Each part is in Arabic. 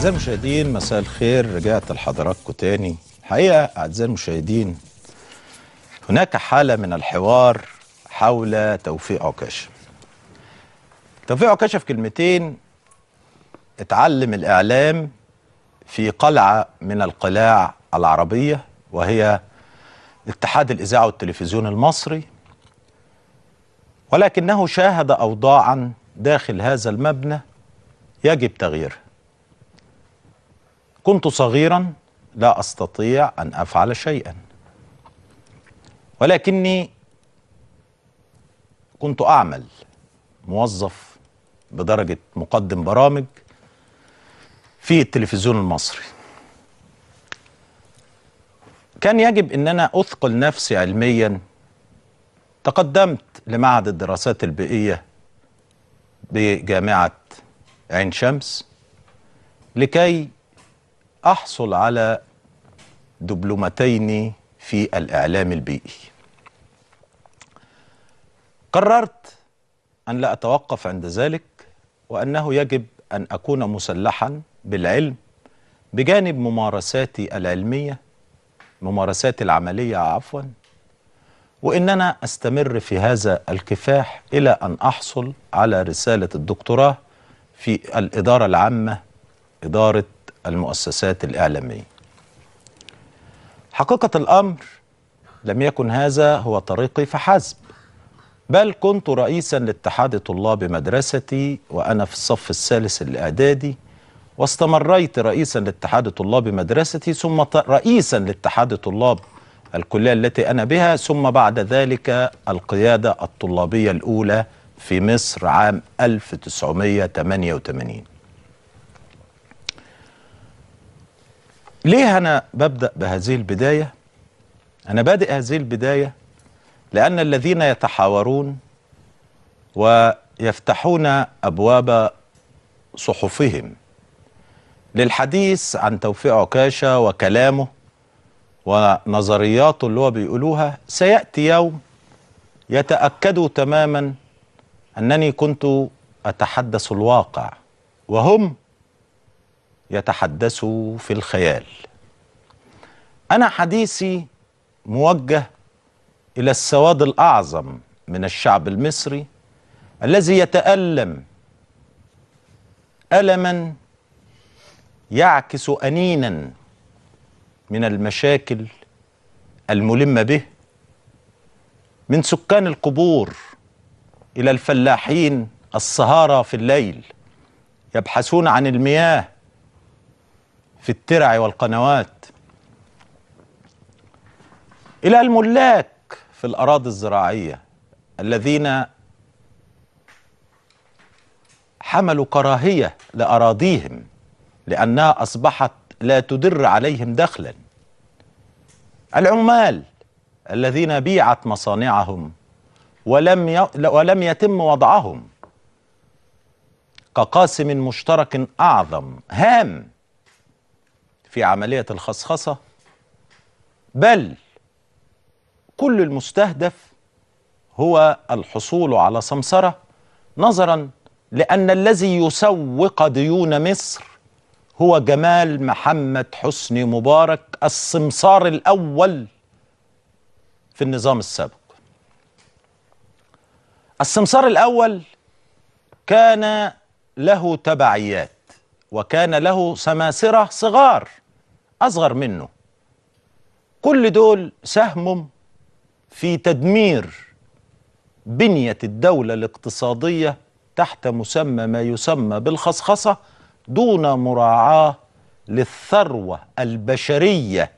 أعزائي المشاهدين، مساء الخير. رجعت لحضراتكم تاني. الحقيقة أعزائي المشاهدين، هناك حالة من الحوار حول توفيق عكاشة. توفيق عكاشة في كلمتين اتعلم الإعلام في قلعة من القلاع العربية، وهي اتحاد الإذاعة والتلفزيون المصري، ولكنه شاهد أوضاعا داخل هذا المبنى يجب تغييرها. كنت صغيرا لا أستطيع أن أفعل شيئا، ولكني كنت أعمل موظف بدرجة مقدم برامج في التلفزيون المصري. كان يجب أن أنا أثقل نفسي علميا. تقدمت لمعهد الدراسات البيئية بجامعة عين شمس لكي أحصل على دبلومتين في الإعلام البيئي. قررت أن لا أتوقف عند ذلك، وأنه يجب أن أكون مسلحا بالعلم بجانب ممارساتي العلمية، ممارساتي العملية عفوا، وإن أنا أستمر في هذا الكفاح إلى أن أحصل على رسالة الدكتوراه في الإدارة العامة، إدارة المؤسسات الإعلامية. حقيقة الأمر لم يكن هذا هو طريقي فحسب، بل كنت رئيسا لاتحاد طلاب مدرستي وأنا في الصف الثالث الإعدادي، واستمريت رئيسا لاتحاد طلاب مدرستي، ثم رئيسا لاتحاد طلاب الكلية التي أنا بها، ثم بعد ذلك القيادة الطلابية الأولى في مصر عام 1988. ليه أنا ببدأ بهذه البداية؟ أنا بادئ هذه البداية لأن الذين يتحاورون ويفتحون أبواب صحفهم للحديث عن توفيق عكاشة وكلامه ونظرياته اللي هو بيقولوها، سيأتي يوم يتأكدوا تماما أنني كنت أتحدث الواقع وهم يتحدثوا في الخيال. أنا حديثي موجه إلى السواد الأعظم من الشعب المصري الذي يتألم ألما يعكس أنينا من المشاكل الملمة به، من سكان القبور إلى الفلاحين السهارى في الليل يبحثون عن المياه في الترع والقنوات، إلى الملاك في الأراضي الزراعية الذين حملوا كراهية لأراضيهم لأنها أصبحت لا تدر عليهم دخلا، العمال الذين بيعت مصانعهم ولم يتم وضعهم كقاسم مشترك أعظم هام في عملية الخصخصة، بل كل المستهدف هو الحصول على سمسرة، نظرا لأن الذي يسوق ديون مصر هو جمال محمد حسني مبارك، السمسار الأول في النظام السابق. السمسار الأول كان له تبعيات، وكان له سماسرة صغار أصغر منه، كل دول ساهموا في تدمير بنية الدولة الاقتصادية تحت مسمى ما يسمى بالخصخصة، دون مراعاة للثروة البشرية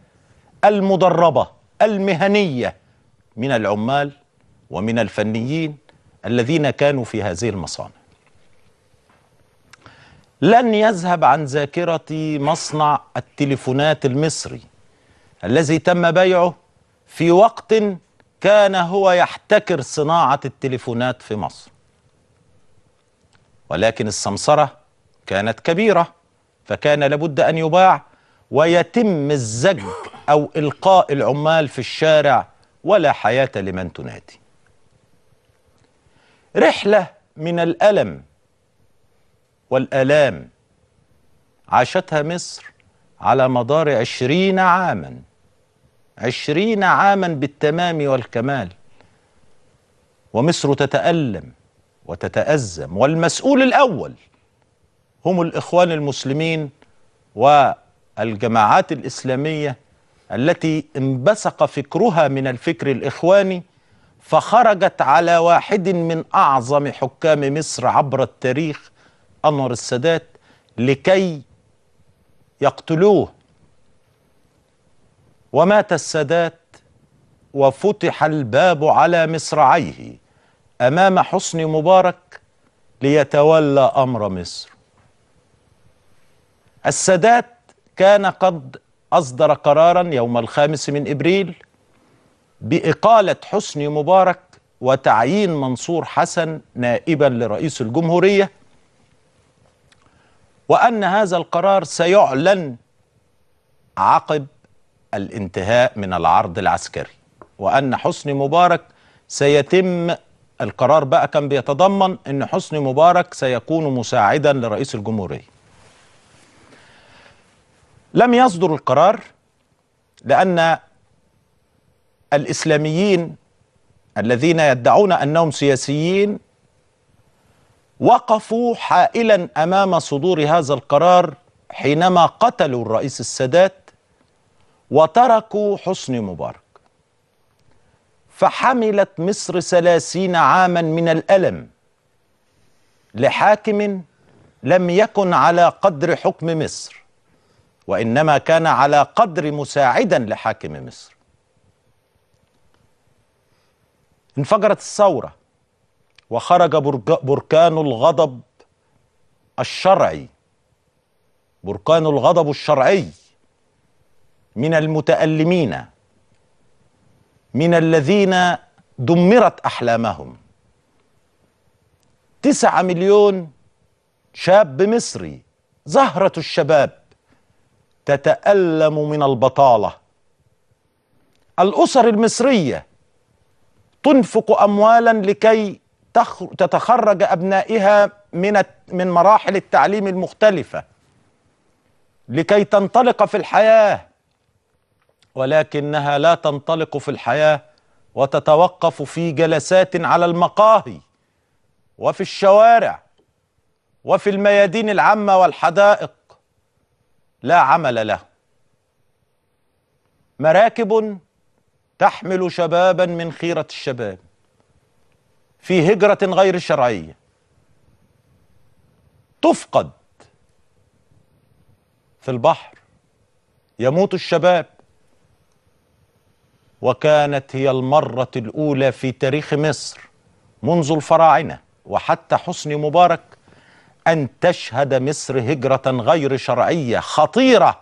المدربة المهنية من العمال ومن الفنيين الذين كانوا في هذه المصانع. لن يذهب عن ذاكرتي مصنع التليفونات المصري الذي تم بيعه في وقت كان هو يحتكر صناعة التليفونات في مصر، ولكن السمسرة كانت كبيرة، فكان لابد أن يباع ويتم الزج أو إلقاء العمال في الشارع، ولا حياة لمن تنادي. رحلة من الألم والآلام عاشتها مصر على مدار 20 عاما، 20 عاما بالتمام والكمال، ومصر تتألم وتتأزم، والمسؤول الأول هم الإخوان المسلمين والجماعات الإسلامية التي انبثق فكرها من الفكر الإخواني، فخرجت على واحد من أعظم حكام مصر عبر التاريخ أنور السادات لكي يقتلوه. ومات السادات وفتح الباب على مصراعيه أمام حسني مبارك ليتولى أمر مصر. السادات كان قد أصدر قرارا يوم 5 أبريل بإقالة حسني مبارك وتعيين منصور حسن نائبا لرئيس الجمهورية، وأن هذا القرار سيعلن عقب الانتهاء من العرض العسكري، وأن حسني مبارك سيتم القرار بقى كان بيتضمن أن حسني مبارك سيكون مساعدا لرئيس الجمهورية. لم يصدر القرار لأن الإسلاميين الذين يدعون أنهم سياسيين وقفوا حائلا أمام صدور هذا القرار حينما قتلوا الرئيس السادات وتركوا حسني مبارك. فحملت مصر 30 عاما من الألم لحاكم لم يكن على قدر حكم مصر، وإنما كان على قدر مساعدا لحاكم مصر. انفجرت الثورة وخرج بركان الغضب الشرعي، بركان الغضب الشرعي من المتألمين، من الذين دمرت أحلامهم. 9 مليون شاب مصري، زهرة الشباب، تتألم من البطالة. الأسر المصرية تنفق أموالا لكي تتخرج أبنائها من مراحل التعليم المختلفة لكي تنطلق في الحياة، ولكنها لا تنطلق في الحياة وتتوقف في جلسات على المقاهي وفي الشوارع وفي الميادين العامة والحدائق، لا عمل له. مراكب تحمل شبابا من خيرة الشباب في هجرة غير شرعية تفقد في البحر، يموت الشباب. وكانت هي المرة الأولى في تاريخ مصر منذ الفراعنة وحتى حسني مبارك أن تشهد مصر هجرة غير شرعية خطيرة.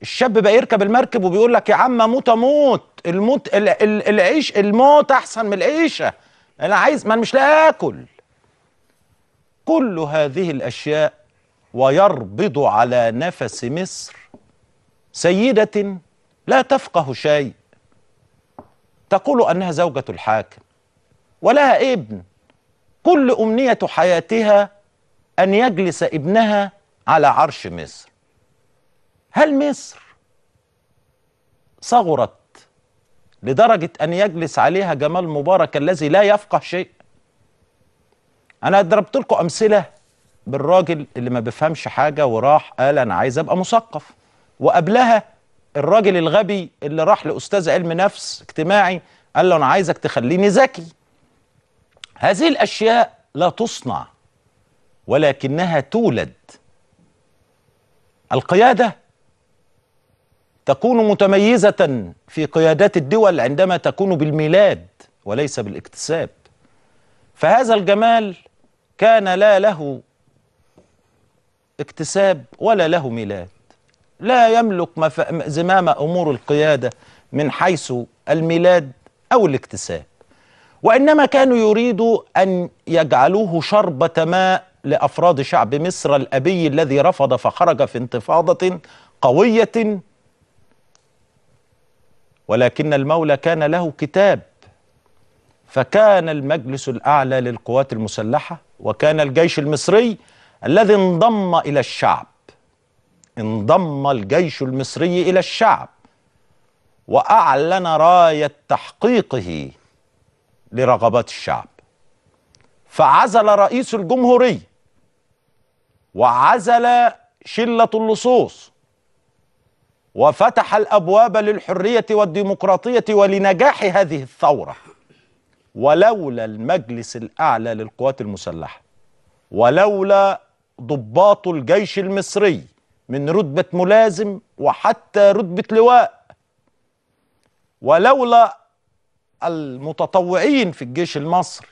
الشاب بقى يركب المركب وبيقول لك يا عم اموت اموت، العيش الموت احسن من العيشه، انا عايز، ما أنا مش لاقي اكل. كل هذه الاشياء ويربض على نفس مصر سيده لا تفقه شيء، تقول انها زوجة الحاكم ولها ابن، كل امنية حياتها ان يجلس ابنها على عرش مصر. هل مصر صغرت لدرجة أن يجلس عليها جمال مبارك الذي لا يفقه شيء؟ أنا ضربت لكم أمثلة بالراجل اللي ما بيفهمش حاجة وراح قال أنا عايز أبقى مثقف، وقبلها الراجل الغبي اللي راح لأستاذ علم نفس اجتماعي قال له أنا عايزك تخليني ذكي. هذه الأشياء لا تصنع ولكنها تولد. القيادة تكون متميزة في قيادات الدول عندما تكون بالميلاد وليس بالاكتساب. فهذا الجمال كان لا له اكتساب ولا له ميلاد، لا يملك زمام أمور القيادة من حيث الميلاد أو الاكتساب، وإنما كانوا يريدوا أن يجعلوه شربة ماء لأفراد شعب مصر الأبي الذي رفض فخرج في انتفاضة قوية. ولكن المولى كان له كتاب، فكان المجلس الأعلى للقوات المسلحة وكان الجيش المصري الذي انضم إلى الشعب انضم الجيش المصري إلى الشعب وأعلن راية تحقيقه لرغبات الشعب، فعزل رئيس الجمهورية وعزل شلة اللصوص وفتح الأبواب للحرية والديمقراطية ولنجاح هذه الثورة. ولولا المجلس الأعلى للقوات المسلحة، ولولا ضباط الجيش المصري من رتبة ملازم وحتى رتبة لواء، ولولا المتطوعين في الجيش المصري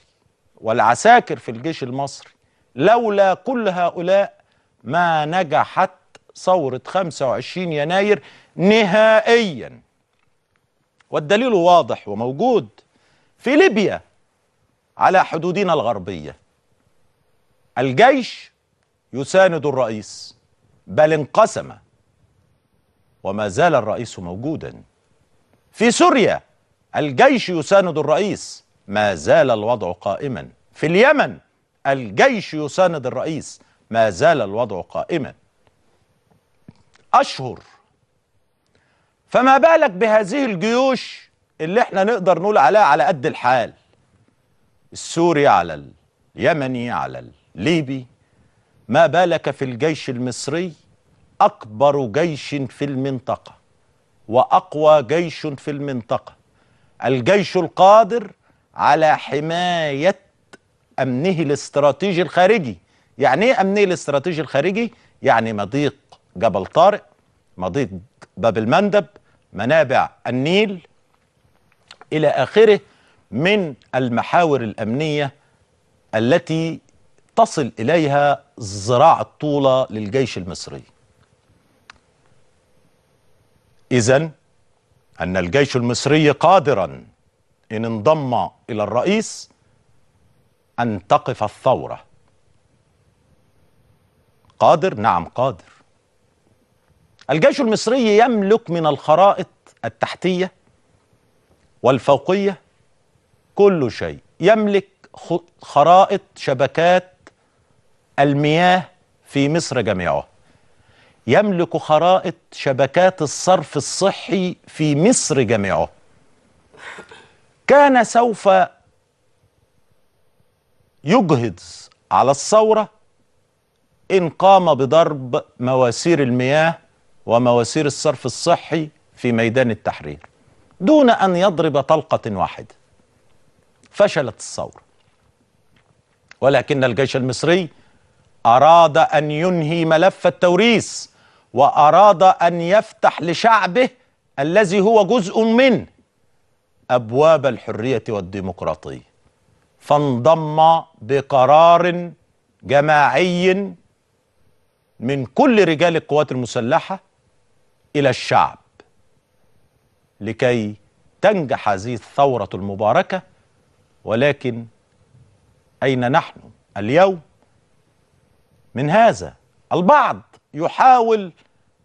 والعساكر في الجيش المصري، لولا كل هؤلاء ما نجحت ثورة 25 يناير نهائيا. والدليل واضح وموجود في ليبيا على حدودنا الغربية. الجيش يساند الرئيس، بل انقسم وما زال الرئيس موجودا. في سوريا الجيش يساند الرئيس، ما زال الوضع قائما. في اليمن الجيش يساند الرئيس، ما زال الوضع قائما. أشهر. فما بالك بهذه الجيوش اللي احنا نقدر نقول عليها على قد الحال، السوري على اليمني على الليبي، ما بالك في الجيش المصري، أكبر جيش في المنطقة وأقوى جيش في المنطقة، الجيش القادر على حماية أمنه الاستراتيجي الخارجي. يعني إيه أمنه الاستراتيجي الخارجي؟ يعني مضيق جبل طارق، مضيق باب المندب، منابع النيل، إلى آخره من المحاور الأمنية التي تصل إليها الذراع الطولة للجيش المصري. إذن أن الجيش المصري قادرا إن انضم إلى الرئيس أن تقف الثورة. قادر؟ نعم قادر. الجيش المصري يملك من الخرائط التحتية والفوقية كل شيء. يملك خرائط شبكات المياه في مصر جميعها، يملك خرائط شبكات الصرف الصحي في مصر جميعها. كان سوف يجهز على الثورة إن قام بضرب مواسير المياه ومواسير الصرف الصحي في ميدان التحرير دون أن يضرب طلقة واحدة. فشلت الثورة، ولكن الجيش المصري أراد أن ينهي ملف التوريث، وأراد أن يفتح لشعبه الذي هو جزء منه أبواب الحرية والديمقراطية، فانضم بقرار جماعي من كل رجال القوات المسلحة إلى الشعب لكي تنجح هذه الثورة المباركة. ولكن أين نحن اليوم من هذا؟ البعض يحاول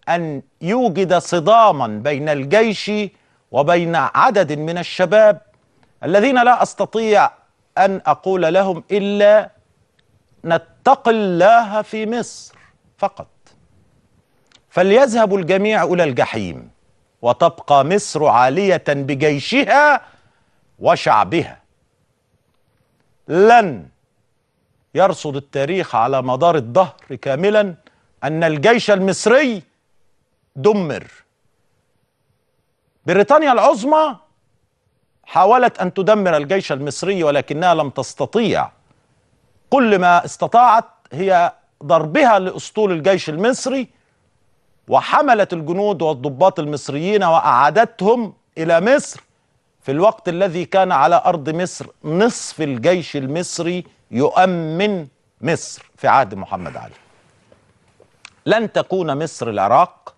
أن يوجد صداما بين الجيش وبين عدد من الشباب الذين لا أستطيع أن أقول لهم إلا نتقي الله في مصر فقط. فليذهب الجميع إلى الجحيم وتبقى مصر عالية بجيشها وشعبها. لن يرصد التاريخ على مدار الدهر كاملا أن الجيش المصري دمر. بريطانيا العظمى حاولت أن تدمر الجيش المصري ولكنها لم تستطيع. كل ما استطاعت هي ضربها لأسطول الجيش المصري، وحملت الجنود والضباط المصريين وأعادتهم إلى مصر في الوقت الذي كان على أرض مصر نصف الجيش المصري يؤمن مصر في عهد محمد علي. لن تكون مصر العراق،